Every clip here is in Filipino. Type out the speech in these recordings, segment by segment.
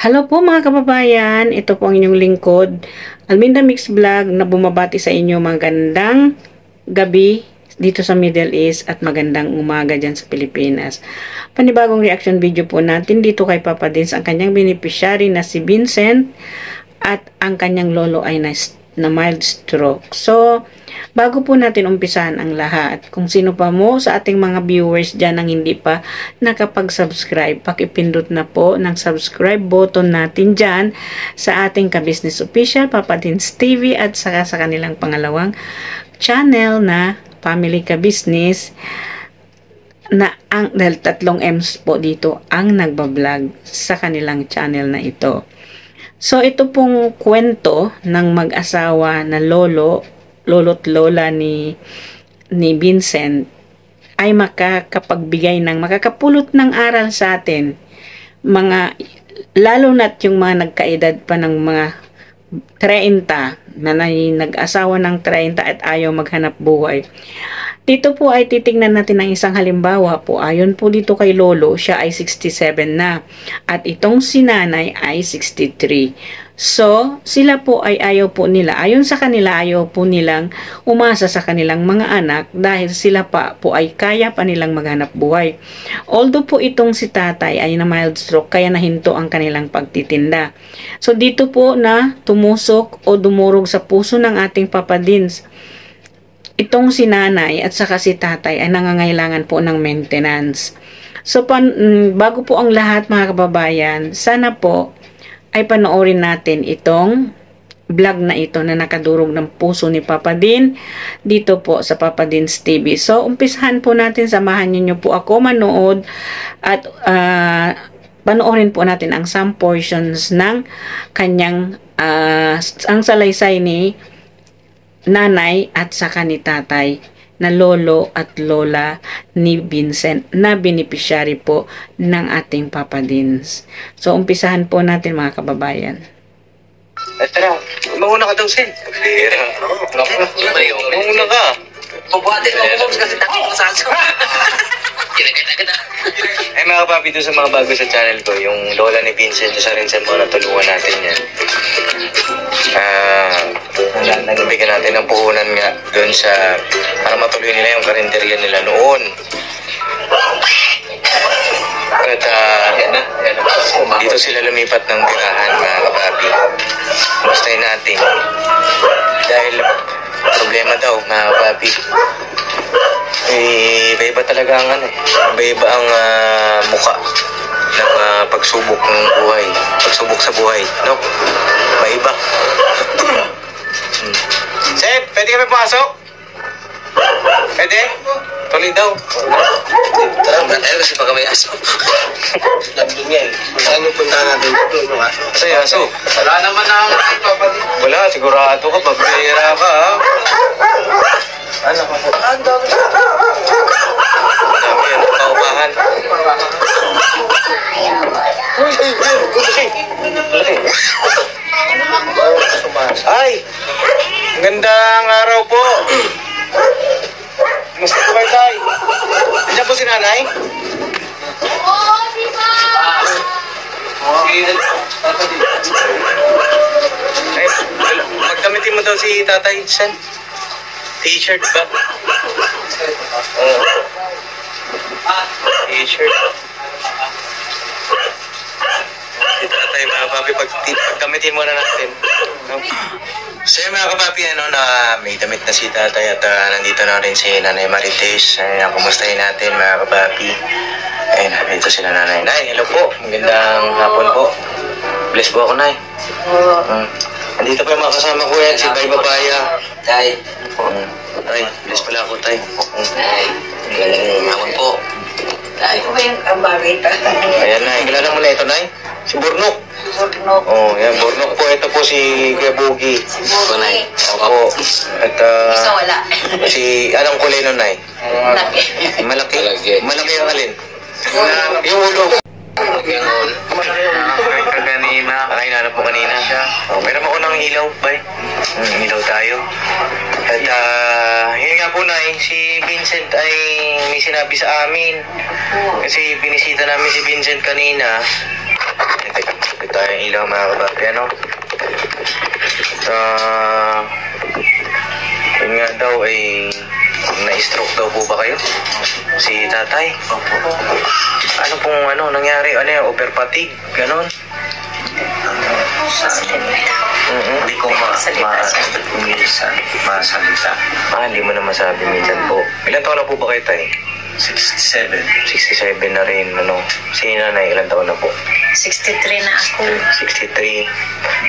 Hello po mga kababayan, ito po ang inyong lingkod, Alminda Mix Vlog na bumabati sa inyo magandang gabi dito sa Middle East at magandang umaga dyan sa Pilipinas. Panibagong reaction video po natin dito kay Papa Dins, ang kanyang beneficiary na si Vincent at ang kanyang lolo ay na mild stroke. So, bago po natin umpisahan ang lahat, kung sino pa mo sa ating mga viewers dyan ang hindi pa nakapag-subscribe, pakipindot na po ng subscribe button natin dyan sa ating Ka-Business Official, Papa Dins TV at saka sa kanilang pangalawang channel na Family Ka-Business na dahil 3 M's po dito ang nagbablog sa kanilang channel na ito. So, ito pong kwento ng mag-asawa na lolo't lola ni Vincent ay makakapulot ng aral sa atin. Lalo na't yung mga nagkaedad pa ng mga 30 na nag-asawa ng 30 at ayaw maghanap buhay. Dito po ay titingnan natin ang isang halimbawa po. Ayon po dito kay lolo, siya ay 67 na. At itong si nanay ay 63. So, sila po ay ayaw po nila. Ayon sa kanila, ayaw po nilang umasa sa kanilang mga anak dahil sila pa po ay kaya pa nilang maghanap buhay. Although po itong si tatay ay na mild stroke, kaya nahinto ang kanilang pagtitinda. So, dito po na tumusok o dumurog sa puso ng ating Papa Dins. Itong si nanay at saka si tatay ay nangangailangan po ng maintenance. So, bago po ang lahat mga kababayan, sana po ay panoorin natin itong vlog na ito na nakadurog ng puso ni Papa Din dito po sa Papa Dins TV. So, umpisahan po natin, samahan niyo po ako manood at panoorin po natin ang some portions ng kanyang ang salaysay ni nanay at saka ni tatay na lolo at lola ni Vincent na beneficiary po ng ating Papa Dins. So, umpisahan po natin mga kababayan. Tara, mauna ka daw, Sen. Mauna ka. Pabuhatin mo ako kasi takot ko sa aso. Kinaganda. Ay mga papi, doon sa mga bago sa channel ko, yung lola ni Vincent, isa rin sa mga natulungan natin yan. Nabigyan natin ng puhunan nga doon sa, para matuloy nila yung karinderya nila noon. At dito sila lumipat ng tirahan mga kapapi. Mustahin natin. Dahil problema daw mga kapapi. Iba-iba talaga ang iba-iba ang muka ng pagsubok ng buhay. Pagsubok sa buhay, no? Iba-iba. Sep, pwede kami pasok? Pwede? Tuloy daw. Tara, tayo kasi baka may aso. Nandun niya eh. Saan yung punta natin? Doon yung aso. Sa'yo, aso? Wala naman na ang kapatid. Wala, sigurado ka. Pagbihira ka, ha? Ano ka? Ang dami. Dami yan, paupahan. Ay! Gandang araw po! Gusto ko kayo, tay? Diyan po si nanay? Oo, di ba? Ay, magdamitin mo daw si tatay, Sen. T-shirt ba? T-shirt. Si tatay, mga papi, pagdamitin mo na natin. No? So mga kapapi, may damit na si tatay at nandito na rin si Nanay Marites. Kumustahin natin mga kapapi. Ayun, dito sila nanay. Nay, hello po. Magandang hapon po. Bless po ako, Nay. Nandito po yung mga kasama ko yan, si Bay Babaya. Tay. Tay, bless pala ako, Tay. Tay. Magandang hapon po. Tay. Ito ba yung ambarita? Ayan, Nay. Kilala mo na ito, Nay? Si Burnok. Burnok. Oh, yan, Burnok po. Ito po si Kuya Bugi. Si Burnok. Opo. At Isa wala. si anong kulay nun, Nay? Laki. Malaki. Malaki ang alin? Yung ulo. Kanina. Ay, nanap mo kanina. Oh, meron ako ng ilaw, bay. Ilaw tayo. At yun nga po, Nay, si Vincent ay may sinabi sa amin. Kasi binisita namin si Vincent kanina. Teka, Kaya ilaw mga kapapi, ano? Yun nga daw ay na-stroke daw po ba kayo? Si tatay? Opo. Ano pong nangyari? Ano yung over fatigue? Ganon? Hindi ko minsan masalita. Hindi mo na masabi minsan po. Ilan taon na po ba kayo, tay? 67. 67 na rin, Si nanay, ilan taon na po? 63 na ako. 63.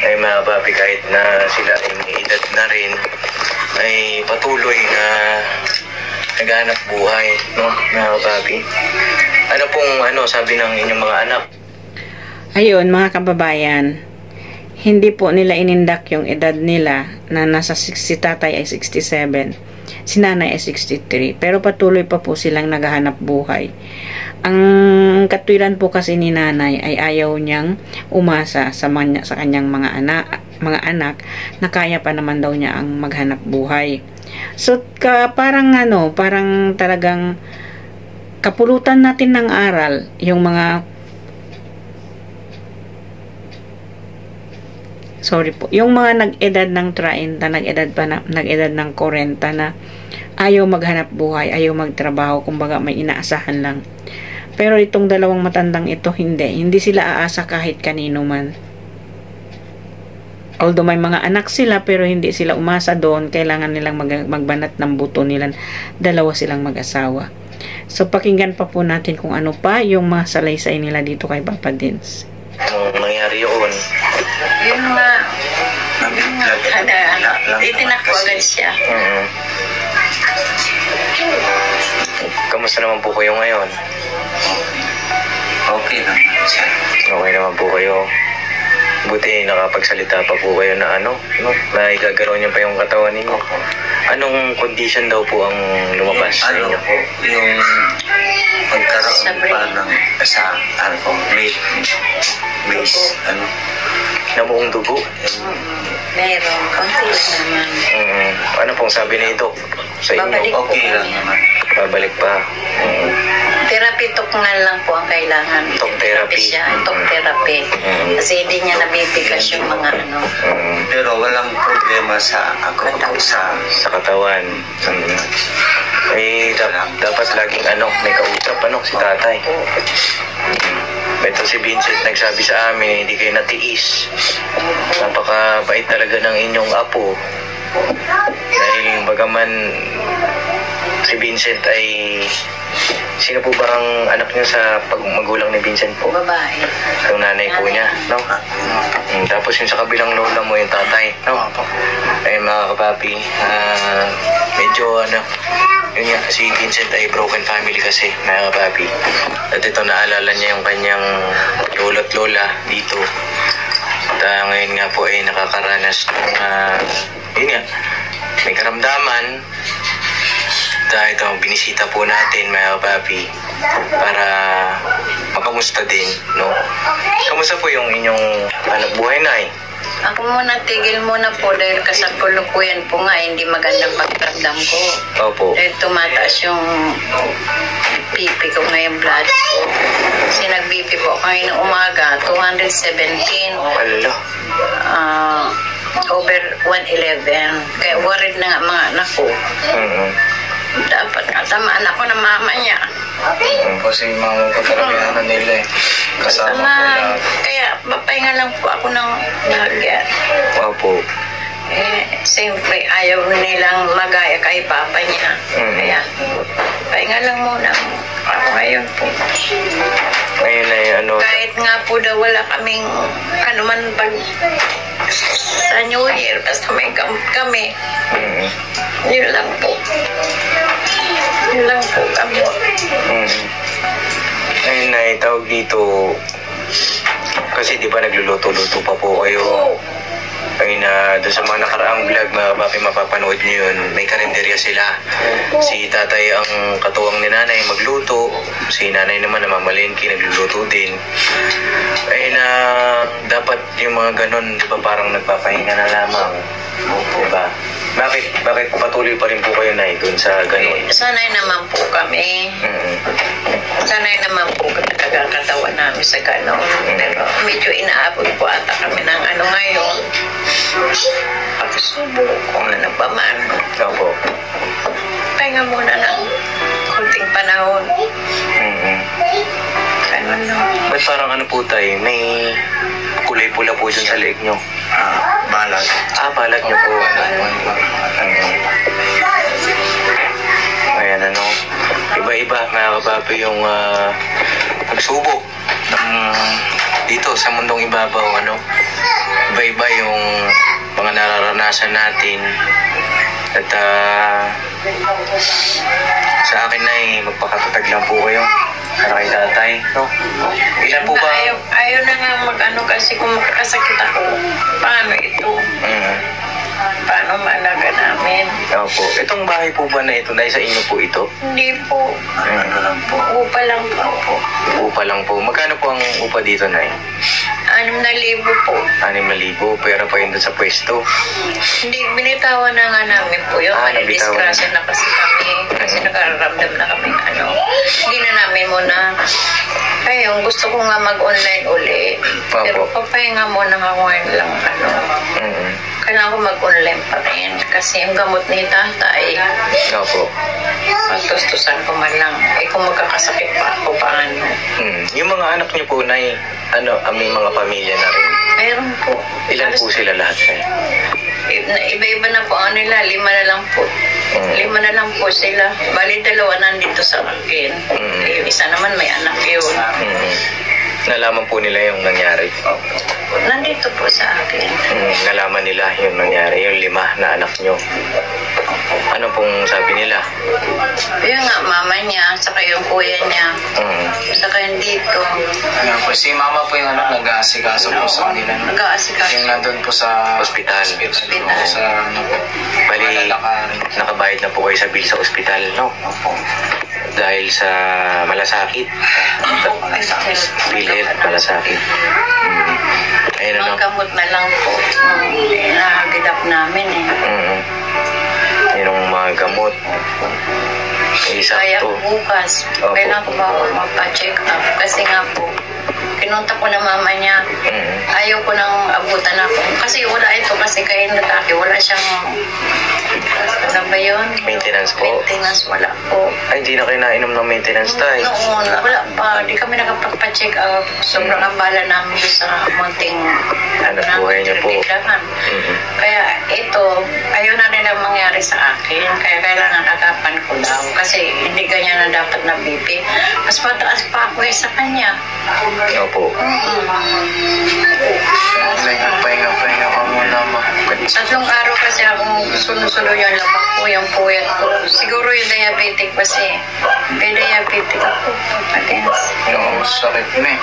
Ay mga papi, kahit na sila ay may edad na rin, ay patuloy na naghanap buhay, no? Mga papi. Ano pong sabi ng inyong mga anak? Ayun, mga kababayan, hindi po nila inindak yung edad nila na si tatay ay 67, si nanay ay 63, pero patuloy pa po silang naghahanap buhay. Ang katwiran po kasi ni nanay ay ayaw niyang umasa sa kanyang mga anak na kaya pa naman daw niya ang maghanap buhay. So parang talagang kapulutan natin ng aral yung mga yung mga nag-edad ng 30, nag-edad ng 40 na ayaw maghanap buhay, ayaw magtrabaho, kumbaga may inaasahan lang. Pero itong dalawang matandang ito, hindi sila aasa kahit kanino man. Although may mga anak sila, pero hindi sila umasa doon, kailangan nilang magbanat ng buto nila, dalawa silang mag-asawa. So pakinggan pa po natin kung ano pa yung mga salaysay nila dito kay Papa Dins. Anong nangyari yun? Yun nga. Itinako agad siya. Kamusta naman po kayo ngayon? Okay naman siya. Okay naman po kayo. Buti nakapagsalita pa po kayo na na igagalaw niyo pa yung katawan ninyo. Anong condition daw po ang lumabas sa inyo? Po, yung pagkaroon pa ng base, Na buong dugo? Meron. Konti naman. Ano pong sabi ni Doc sa inyo? Babalik po Okay lang kami. naman. Babalik pa. Therapy tukngan lang po ang kailangan. Talk therapy. Siya. Talk therapy. Kasi hindi niya nabibigas yung mga Pero walang problema sa Sa katawan. Dapat laging may kausap si tatay. Ito si Vincent nagsabi sa amin, hindi kayo natiis. Napakabait talaga ng inyong apo. Dahil bagaman si Vincent ay... Sino po ba ang anak niya sa magulang ni Vincent po? babae. Yung nanay po niya, no? Tapos yung sa kabilang lola mo, yung tatay, no? Ay mga kapapi, medyo yun nga, si Vincent ay broken family kasi, mga kapapi. At ito naalala niya yung kanyang lolo't lola dito. At ngayon nga po ay nakakaranas ng, yun nga, may karamdaman. Dahil ito, binisita po natin mga kapapi para makamusta din, no? Kamusta po yung inyong anak buhay, Nay? Ako muna, tigil muna po dahil kasakulukuyan po nga, hindi magandang pagramdam ko. Opo. Dahil tumataas yung pipi ko ngayon, blood ko. Kasi nag-BP po ako ngayon umaga, 217. Ala. Over 111. Kaya worried na nga mga anak ko. Dapat nga tamaan ako ng mama niya. Kasi mama ko talaga nila kasama ko lahat. Kaya papahinga lang po ako ng nagyan. Opo. Siyempre ayaw nilang magaya kay papa niya. Kaya pahinga lang muna ako ngayon po. Ngayon ay Kahit nga po daw wala kaming man pag sa New Year, basta may gamot kami. Yun lang po. Yun lang po kami. Ayun na, tawag dito. Kasi di ba nagluluto-luto pa po kayo? Ayun na, doon sa mga nakaraang vlog, mga papi, mapapanood nyo yun. May karinderya sila. Si tatay ang katuwang ni nanay magluto. Si nanay naman namamalengke, nagluluto din. Ayun na, dapat yung mga ganon, di ba parang nagpapahinga na lamang. Di ba? Bakit patuloy pa rin po kayo na doon sa ganun? Sanay naman po kami. Sanay naman po talaga ang katawan namin sa gano'n. Pero medyo inaabot po ata kami ng ano ngayon. Pagsubo kung ano pa man. Opo. Pahinga muna ng kunting panahon. Ganun no. Ba't parang ano po tayo, may kulay pula po dyan sa leeg nyo? Balag. Balag nyo po. Ayan ano. Iba-iba, mga kababi, yung pagsubok dito sa mundong ibabaw, ano. Iba-iba yung mga nararanasan natin. At sa akin na magpakatatag lang po kayo. Para kay tatay, no? Ilan po ba? Ayaw na nga mag-ano kasi kung makakasakit ako. Paano ito? Paano maalaga namin? Opo. Itong bahay po ba na ito, dahil sa inyo po ito? Hindi po. Ano lang po. Upa lang po. Upa lang po. Magkano po ang upa dito, Nay? 6,000 po. 6,000, pera pa yun doon sa pwesto. Hindi, binitawan na nga namin po yun. Nabitawan Disgrasya na kasi kami. Kasi nagkararamdam na kami ano. Hindi na namin muna. Ayun, gusto ko nga mag-online uli. Pero papahinga muna ako ngayon lang ano. Kailangan ko mag-online pa rin. Kasi yung gamot ni tatay. Opo. Magtustusan ko man lang. Kung magkakasakit pa ako, paano? Yung mga anak niyo po, Nay, may mga pamilya na rin. Meron po. Ilan po sila lahat, Nay? Iba-iba na po ang nila. 5 na lang po. 5 na lang po sila. Bali, 2 nandito sa akin. Yung isa naman may anak yun. Nalaman po nila yung nangyari? Nandito po sa akin. Nalaman nila yung nangyari, yung 5 na anak nyo. Ano pong sabi nila? Yung nga, mama niya, saka yung kuya niya. Saka yung dito. Ano po, si mama po yung nag-aasikaso po sa kanila. Nag-aasikaso. Yung nandun po sa Hospital. Sa Bali, nakabayad na po kayo sa bill sa ospital, no? Dahil sa malasakit. PhilHealth, malasakit. Ayun ano. Mga gamot na lang po. Nahagidap namin eh. Yung mga gamot. Kaya bukas, kailangan ko ba magpa-check up? Kasi nga po, pinunta ko na mama niya. Ayaw ko nang abutan ako. Kasi wala ito, kasi kayo natake, wala siyang, ano ba yun? Maintenance po? Maintenance, wala po. Ay, hindi na kayo nainom ng maintenance tayo. Noon, wala pa. Di kami nakapagpa-check up. Sobrang abala namin sa munting buhay niyo po. Kaya ito, ayaw na rin ang mangyari sa akin. Kaya kailangan agapan ko daw. Kasi hindi ganyan na dapat na BP. Mas mataas pa ako sa kanya. Opo. Pahinga ka muna, ma. 3 araw kasi akong sunod-sunod yung labak ko, yung puyat ko. Siguro yung diabetic kasi. May diabetic ako. Against. yung sakit na eh.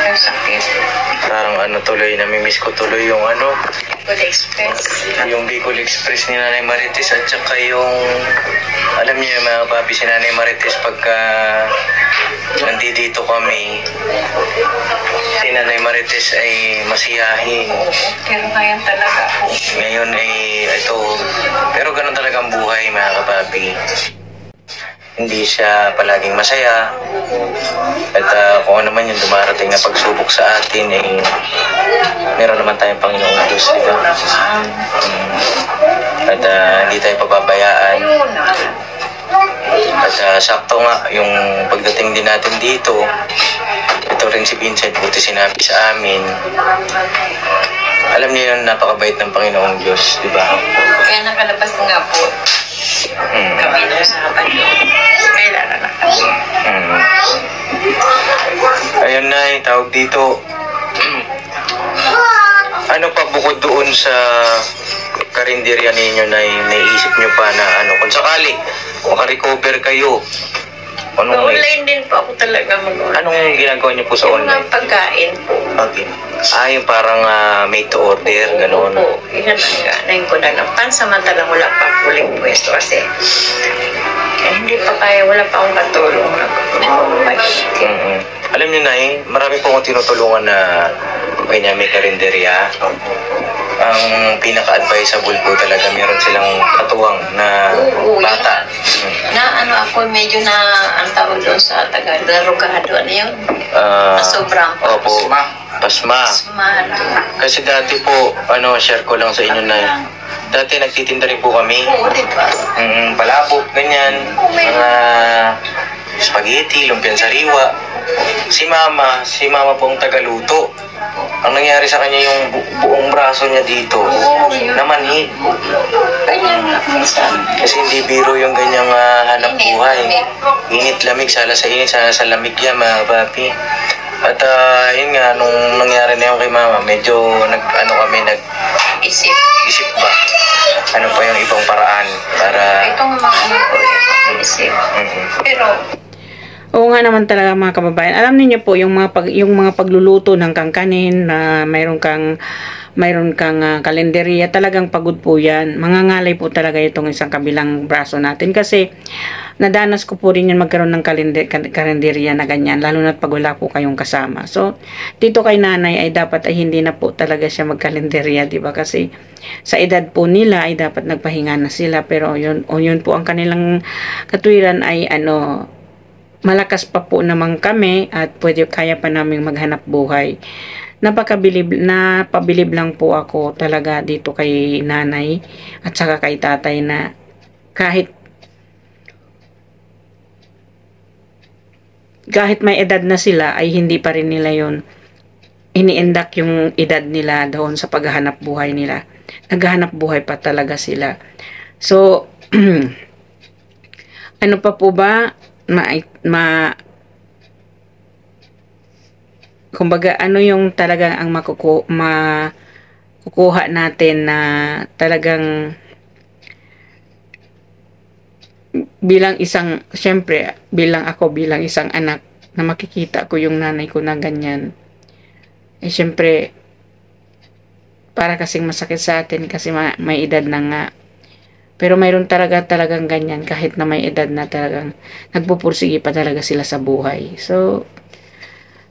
Yung sakit. Parang tuloy, namimiss ko tuloy yung Good Express. yung Bicol Express ni Nanay Marites at saka yung, alam niyo mga papi, si Nanay Marites pagka nandito kami, si Nanay Marites ay masiyahin. Pero ngayon talaga ako. Ngayon ay ito, pero ganun talaga ang buhay mga kapapi. Hindi siya palaging masaya. At kung ano man yung dumarating na pagsubok sa atin, meron naman tayong Panginoong Diyos, di ba? At hindi tayo pababayaan. At sakto nga, yung pagdating din natin dito, ito rin si Vincent, buti sinabi sa amin. Alam niyo yun, napakabait ng Panginoong Diyos, di ba? Kaya nakalabas nga po. Kami na sa kapatid. Kailangan na kami. Ayun na, tawag dito. Ano pa bukod doon sa karinderya ninyo na naisip nyo pa na kung sakali makarecover kayo? Online din po ako talaga mag-online. Anong ginagawa niyo po sa Yung online? mga pagkain po. Okay. Yung parang made to order, gano'n. Opo, hinanayin ko na lang. Pansamantalang wala pa huling pwesto kasi hindi pa kaya, wala pa akong katulong. Alam niyo na marami po akong tinutulungan na barangay niya may karinderya. Ang pinaka-advisable po talaga, meron silang katuwang na Oo, bata. Na ano ako, medyo na ang tawag doon sa Tagalog, narugado. Ano yun? Sobrang Opo, pasma. smart. Kasi dati po, share ko lang sa inyo na dati nagtitinda rin po kami. Oo, diba? Palabok, ganyan. Mga spaghetti, lumpiang sariwa. Si mama po ang tagaluto. Ang nangyari sa kanya yung buong braso niya dito, namanhid. Ganyan nga minsan. Kasi hindi biro yung ganyang hanap buhay. Init, lamig, sala sa init, sala sa lamig yan, mga papi. At yun nga, nung nangyari na yun kay mama, medyo Isip. isip ba? Ano pa yung ibang paraan para... Ito nga mga ano ko, isip. Pero, Oo nga naman talaga mga kababayan. Alam niyo po yung mga pagluluto ng kangkanin na mayroon kang kalenderya, talagang pagod po 'yan. Mangangalay po talaga itong isang kabilang braso natin kasi nadanas ko po rin yan magkaroon ng kalenderya na ganyan, lalo na pag wala po kayong kasama. So, dito kay nanay ay dapat ay hindi na po talaga siya magkalenderya, di ba? Kasi sa edad po nila ay dapat nagpahinga na sila, pero yun po ang kanilang katwiran ay malakas pa po naman kami at kaya pa naming maghanap buhay. Napabilib lang po ako talaga dito kay nanay at saka kay tatay na kahit may edad na sila ay hindi pa rin nila yon iniindak yung edad nila doon sa paghahanap buhay nila. Naghahanap buhay pa talaga sila. So, ano pa po ba? Kumbaga, ano yung talagang ang makukuha natin na talagang syempre, bilang isang anak na makikita ko yung nanay ko na ganyan. Syempre, para kasing masakit sa atin kasi may edad na nga. Pero mayroon talagang ganyan kahit na may edad na talagang nagpupursige pa talaga sila sa buhay. So,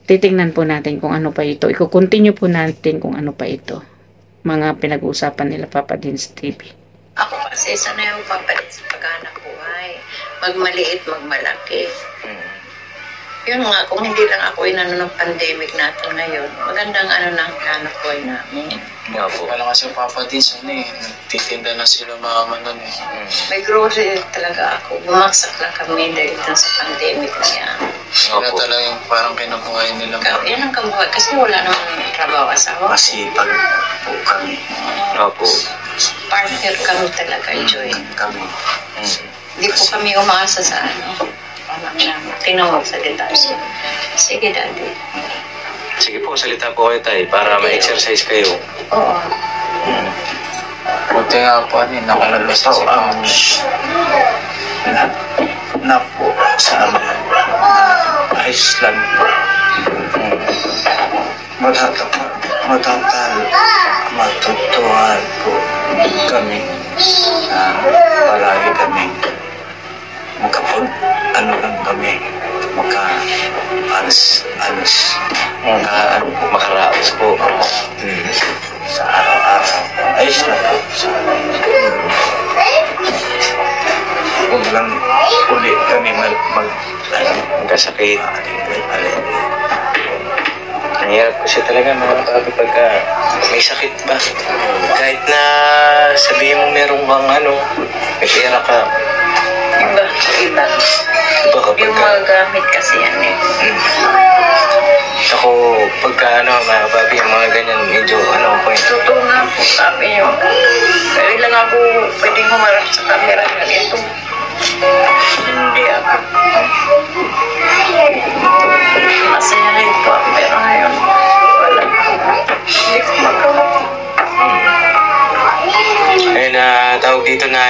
titingnan po natin kung ano pa ito. Iko-continue po natin kung ano pa ito. Mga pinag-uusapan nila Papa Dins TV. ako kasi sanay ako papalit sa paghanap buhay. Magmaliit, magmalaki. Yun nga, kung hindi lang ako ng pandemic natin ngayon, magandang ng hanap buhay namin. Nga po. Wala kasi Papa Dins, nagtitinda na sila mama nun May grocery talaga ako. Bumaksak lang kami dahil dun sa pandemic na yan. Sila talaga yung parang kinukuhay nila. Yan ang kabuhay. Kasi wala naman trabaho asawa. Masipag po kami. Opo. Partner kami talaga, Joy. Kami. Hindi po kami umaasa sa parang tinawag sa detalye. Sige, Daddy. Sige po, salita po kayo tayo para ma-exercise kayo. Oo. Buti nga po, nakalabas na si Papa. Na po sa amin. Iceland po. Matutuhan po kami. Palagi kami lang kami alas Makaraos po. sa araw-araw. Ayos na po. Huwag lang ulit kami Magkasakit. Ang hirap kasi talaga mga papi pagka may sakit ba. Kahit na sabihin mo merong kang may pera ka. Iba. Iba kapag Yung mga gamit kasi yan Ako, pagka mga papi, yung mga ganyan, medyo po yun. Totoo nga po, sabi niyo. Kaya lang ako pwedeng humarap sa camera na ito. Hindi ako. Masaya rin po ako, pero ngayon, wala. Hindi ko magawa. Ayun tawag dito na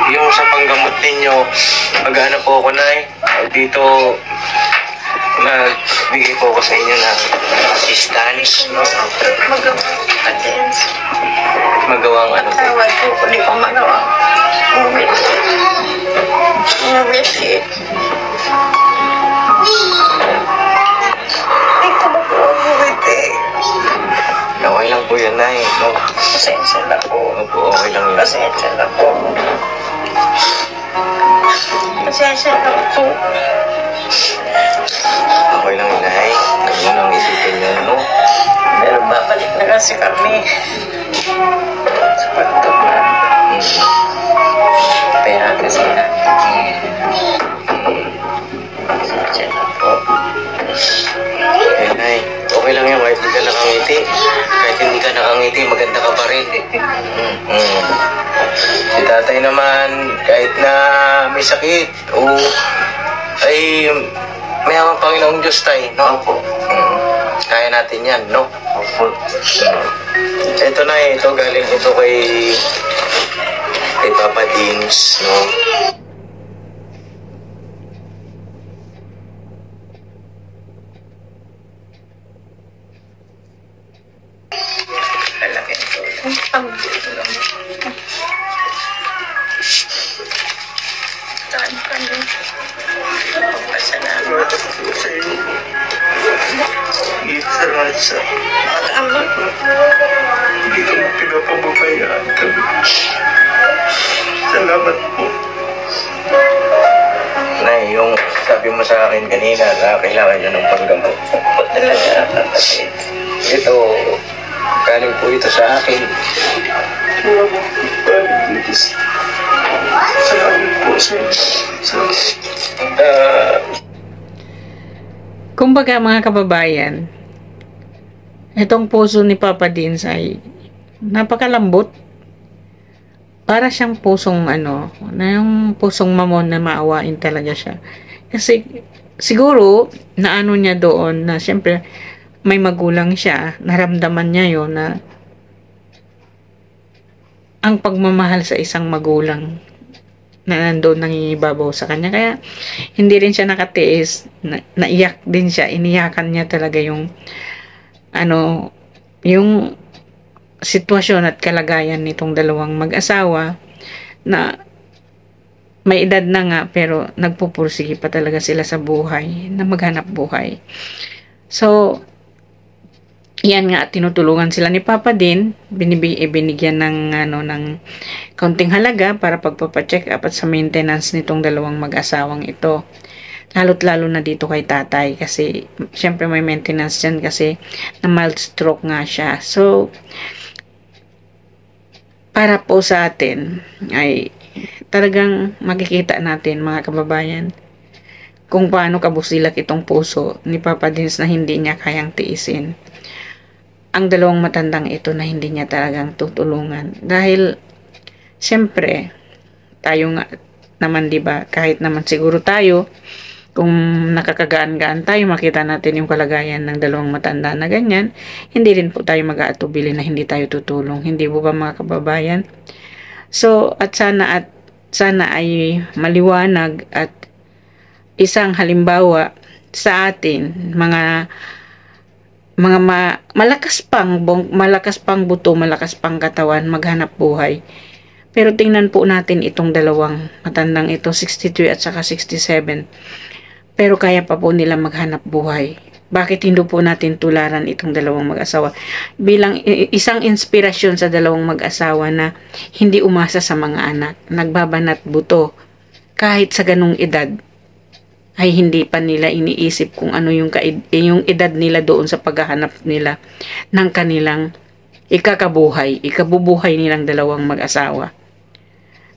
yung sa panggamot ninyo, maghanap po ako na dito, magbigay po ako sa inyo ng assistance, no? Magawa. Attends. Magawang Tawad po, hindi ko magawa. Ngumit. Ngumit eh. Hindi ko magawa. Ngumit. Nay. No? Pasensya na po. Opo, okay lang yun. Pasensya na po. Pasensya na po. Okay lang yun, Nay. Huwag mo nang isipin yun, no? Pero babalik na kasi kami sa pagtaplan. Pera kasi natin. Pasensya na po. Eh, Nay, okay lang yan. Kahit hindi ka nakangiti. Kahit hindi ka nakangiti, maganda ka pa rin. Si tatay naman, kahit na may sakit, ay may ang Panginoong Diyos tayo, no? Opo. Kaya natin yan, no? Opo. Ito na ito galing ito kay Papa Dins, no? Malaking tulong. Saan ka na? Pagpasalamat. Salamat sa Mag-ama. hindi ko pinapababayaan kami. Salamat po. Nay, yung sabi mo sa akin kanina na kailangan nyo ng panggamot. Po talaga, kapatid. Ito, galing po ito sa akin. Salamat po sa inyo. Kumbaga mga kababayan, itong puso ni Papa Dins ay napakalambot. Para siyang pusong na yung pusong mamon na maawain talaga siya. Kasi siguro naano niya doon na siyempre may magulang siya, naramdaman niya yon na ang pagmamahal sa isang magulang na nandoon nangingibabaw sa kanya. Kaya hindi rin siya nakatiis, naiyak din siya, iniyakan niya talaga yung yung sitwasyon at kalagayan nitong dalawang mag-asawa na may edad na nga pero nagpupursige pa talaga sila sa buhay, na maghanap buhay. So yan nga, tinutulungan sila ni Papa din, binigyan ng ng kaunting halaga para pagpapa-check up at sa maintenance nitong dalawang mag-asawang ito. Lalo't lalo na dito kay tatay kasi syempre may maintenance dyan kasi na mild stroke nga siya. So para po sa atin ay talagang makikita natin mga kababayan kung paano kabusilak itong puso ni Papa Dins na hindi niya kayang tiisin ang dalawang matandang ito na hindi niya talagang tutulungan. Dahil siyempre tayo nga naman, 'di ba, kahit naman siguro tayo kung nakakagaan-gaan tayo, makita natin yung kalagayan ng dalawang matanda na ganyan, hindi rin po tayo mag-aatubili na hindi tayo tutulong. Hindi po ba mga kababayan? So, at sana ay maliwanag at isang halimbawa sa atin, mga malakas pang buto, malakas pang katawan, maghanap buhay. Pero tingnan po natin itong dalawang matandang ito, 63 at saka 67. Pero kaya pa po nila maghanap buhay. Bakit hindi po natin tularan itong dalawang mag-asawa bilang isang inspirasyon sa dalawang mag-asawa na hindi umasa sa mga anak, nagbabanat buto kahit sa ganung edad ay hindi pa nila iniisip kung ano yung edad nila doon sa paghahanap nila ng kanilang ikabubuhay nilang dalawang mag-asawa.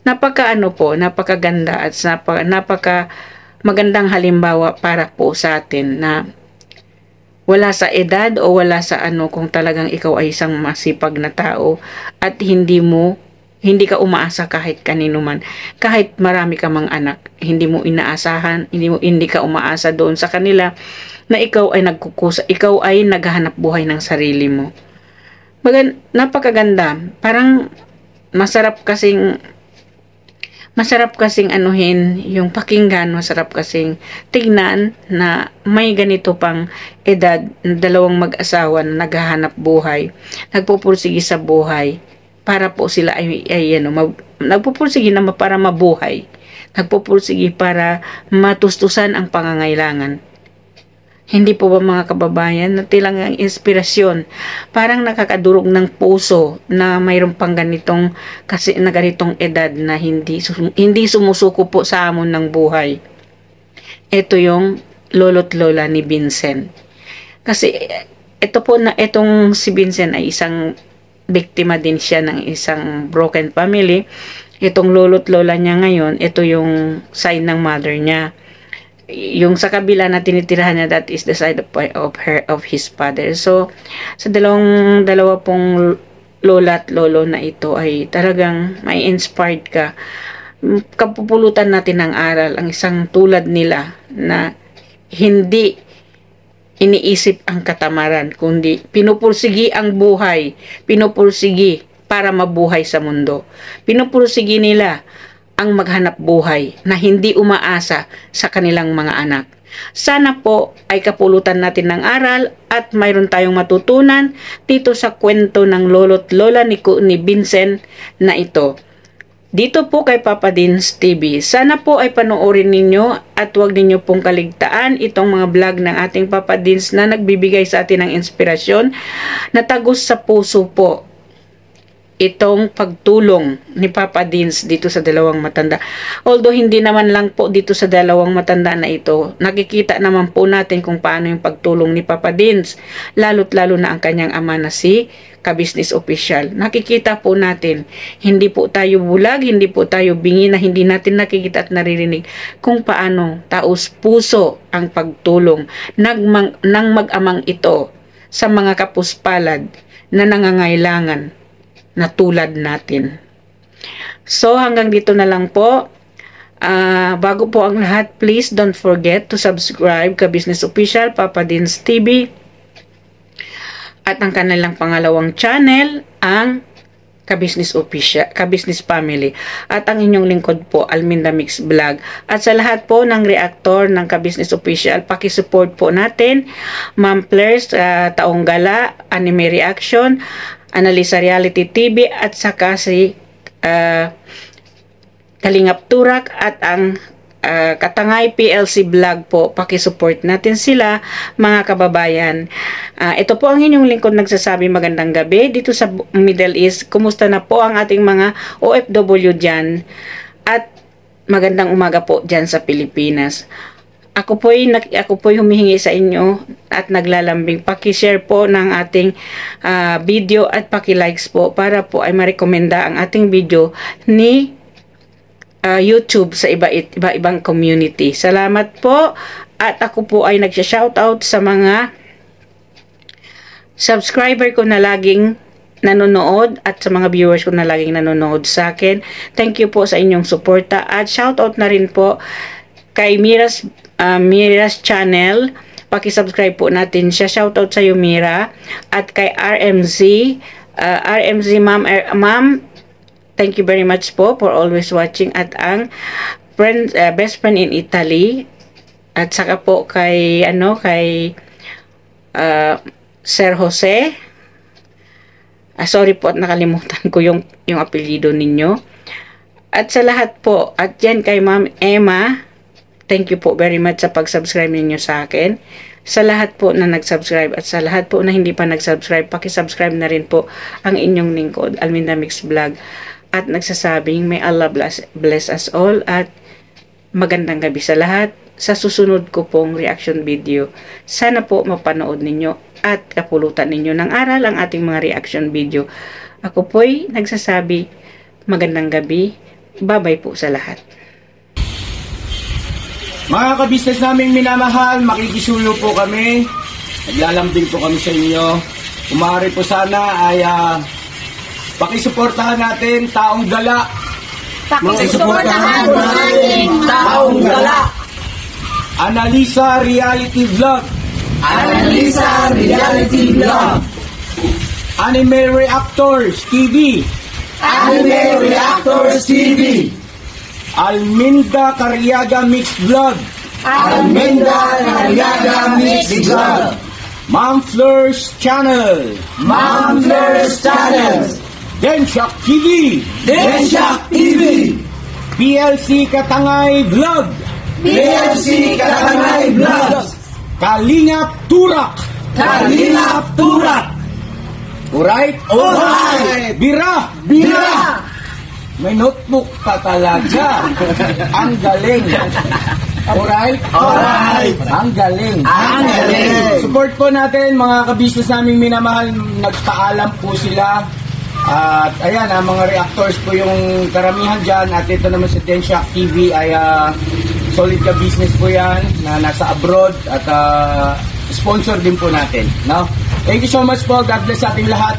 Napakaganda at napaka magandang halimbawa para po sa atin na wala sa edad o wala sa kung talagang ikaw ay isang masipag na tao at hindi ka umaasa kahit kanino man, kahit marami ka mang anak, hindi mo inaasahan, hindi ka umaasa doon sa kanila na ikaw ay ikaw ay naghahanap buhay ng sarili mo. Napakaganda, parang masarap kasing anuhin yung pakinggan, masarap kasing tignan na may ganito pang edad, dalawang mag-asawa na naghahanap buhay, nagpupursige sa buhay para po sila nagpupursige na para mabuhay, nagpupursige para matustusan ang pangangailangan. Hindi po ba mga kababayan na tilang ang inspirasyon, parang nakakadurog ng puso na mayroon pang ganitong kasi na ganitong edad na hindi sumusuko po sa hamon ng buhay. Ito yung lolo't lola ni Vincent. Kasi ito po na itong si Vincent ay isang biktima din siya ng isang broken family. Itong lolo't lola niya ngayon, ito yung side ng mother niya. Yung sa kabila na tinitirahan niya, that is the side of his father. So sa dalawa pong lola at lolo na ito ay talagang may inspired ka. Kapupulutan natin ng aral ang isang tulad nila na hindi iniisip ang katamaran, kundi pinupursigi ang buhay, pinupursigi para mabuhay sa mundo. Pinupursigi nila ang maghanap buhay na hindi umaasa sa kanilang mga anak. Sana po ay kapulutan natin ng aral at mayroon tayong matutunan dito sa kwento ng lolo't lola ni Vincent na ito. Dito po kay Papa Dins TV. Sana po ay panoorin ninyo at huwag ninyo pong kaligtaan itong mga vlog ng ating Papa Dins na nagbibigay sa atin ng inspirasyon na tagos sa puso po itong pagtulong ni Papa Dins dito sa dalawang matanda. Although hindi naman lang po dito sa dalawang matanda na ito, nakikita naman po natin kung paano yung pagtulong ni Papa Dins, lalo't lalo na ang kanyang ama na si Ka-Business Official. Nakikita po natin, hindi po tayo bulag, hindi po tayo bingi na hindi natin nakikita at naririnig kung paano taos puso ang pagtulong ng mag-amang ito sa mga kapuspalad na nangangailangan na tulad natin. So hanggang dito na lang po. Bago po ang lahat, please don't forget to subscribe Ka-Business Official, Papa Dins TV, at ang kanilang pangalawang channel, ang Ka-Business Official, Ka-Business Family, at ang inyong lingkod po, Alminda Mix Vlog. At sa lahat po ng reactor ng Ka-Business Official, pakisupport po natin Ma'am Flairs, Taong Gala, Anime Reaction, Analisa Reality TV, at saka si Kalingap Turak at ang Katangay PLC Vlog po. Pakisupport natin sila mga kababayan. Ito po ang inyong lingkod nagsasabi magandang gabi dito sa Middle East. Kumusta na po ang ating mga OFW dyan? At magandang umaga po dyan sa Pilipinas. Ako po'y humihingi sa inyo at naglalambing. Paki-share po ng ating video at paki-likes po para po ay marekomenda ang ating video ni YouTube sa iba-ibang community. Salamat po at ako po ay nagsha-shoutout sa mga subscriber ko na laging nanonood at sa mga viewers ko na laging nanonood sa akin. Thank you po sa inyong suporta at shoutout na rin po kay Mira's channel. Paki-subscribe po natin siya. Shoutout sa iyo, Mira. At kay RMZ Ma'am, thank you very much po for always watching. At ang best friend in Italy. At saka po kay Sir Jose. Sorry po at nakalimutan ko yung apelyido ninyo. At sa lahat po, at yan kay Ma'am Emma, thank you po very much sa pag-subscribe ninyo sa akin. Sa lahat po na nag-subscribe at sa lahat po na hindi pa nag-subscribe, paki-subscribe na rin po ang inyong lingkod, Alminda Mix Vlog. At nagsasabing, may Allah bless us all at magandang gabi sa lahat. Sa susunod ko pong reaction video, sana po mapanood ninyo at kapulutan ninyo ng aral ang ating mga reaction video. Ako po'y nagsasabi, magandang gabi. Bye-bye po sa lahat. Mga ka-business naming minamahal, makikisuyo po kami. Naglalambing po kami sa inyo. Kung maaari po sana ay pakisuportahan natin Taong Gala. Pakisuportahan natin Taong Gala. Analisa Reality Vlog. Analisa Reality Vlog. Anime Reactors TV. Anime Reactors TV. Alminda Cariaga Mix Vlog. Alminda Cariaga Mix Vlog. Ma'am Flairs Channel. Ma'am Flairs Channel. Denshock TV. Denshock TV. PLC Katangay Vlog. PLC Katangay Vlog. Kalingap Turak. Kalingap Turak. Alright? Alright. Bira. Bira. May notebook pa talaga. Ang galing. Alright? Alright. Ang galing. Ang galing. Support po natin mga kabisnes naming minamahal. Nagpaalam po sila. At ayan, mga reactors po yung karamihan dyan. At ito naman sa Denshock TV ay solid ka business po yan na nasa abroad. At sponsor din po natin. No? Thank you so much po. God bless sa ating lahat.